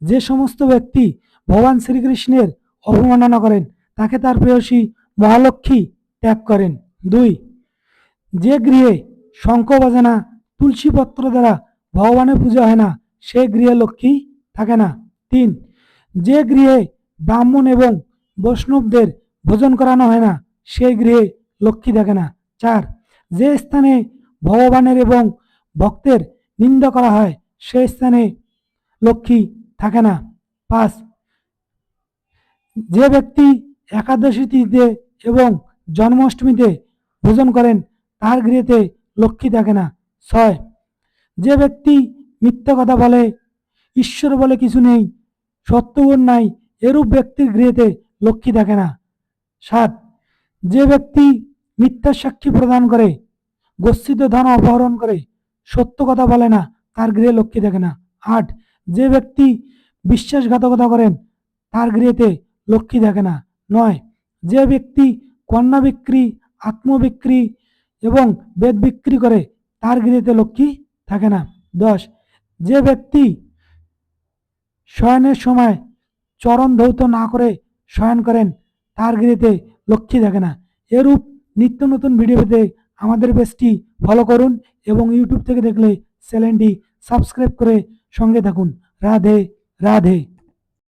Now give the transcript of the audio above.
যে সমস্ত ব্যক্তি ভগবান শ্রীকৃষ্ণের অবমাননা করেন তাকে তার প্রেয়সী মহালক্ষ্মী ত্যাগ করেন। 2, যে গৃহে শঙ্খ বাজে না, তুলসী পত্র দ্বারা ভগবানের পূজা হয় না, সে গৃহে লক্ষ্মী থাকে না। 3, যে গৃহে ব্রাহ্মণ এবং বৈষ্ণবদের ভোজন করানো হয় না, সেই গৃহে লক্ষ্মী থাকে না। 4, যে স্থানে ভগবানের এবং ভক্তের নিন্দা করা হয় সেই স্থানে লক্ষ্মী থাকে না। 5, যে ব্যক্তি একাদশী তিথিতে এবং জন্মাষ্টমীতে ভোজন করেন তার গৃহেতে লক্ষ্মী থাকে না। 6, যে ব্যক্তি মিথ্যা কথা বলে, ঈশ্বর বলে কিছু নেই, সত্যগুণ নাই, এরূপ ব্যক্তির গৃহেতে লক্ষ্মী থাকে না। 7, যে ব্যক্তি মিথ্যা সাক্ষী প্রদান করে, গচ্ছিত ধন অপহরণ করে, সত্য কথা বলে না, তার গৃহে লক্ষ্মী থাকে না। 8, যে ব্যক্তি বিশ্বাসঘাতকতা করেন তার গৃহেতে লক্ষ্মী থাকে না। 9, যে ব্যক্তি কন্যা বিক্রি, আত্মবিক্রি এবং বেদ বিক্রি করে তার গৃহেতে লক্ষ্মী থাকে না। 10, যে ব্যক্তি শয়নের সময় চরণ ধৌত না করে শয়ন করেন তার গৃহেতে লক্ষ্মী থাকে না। এরূপ নিত্য নতুন ভিডিও পেতে আমাদের পেজটি ফলো করুন এবং ইউটিউব থেকে দেখলে চ্যানেলটি সাবস্ক্রাইব করে সঙ্গে থাকুন। রাধে রাধে।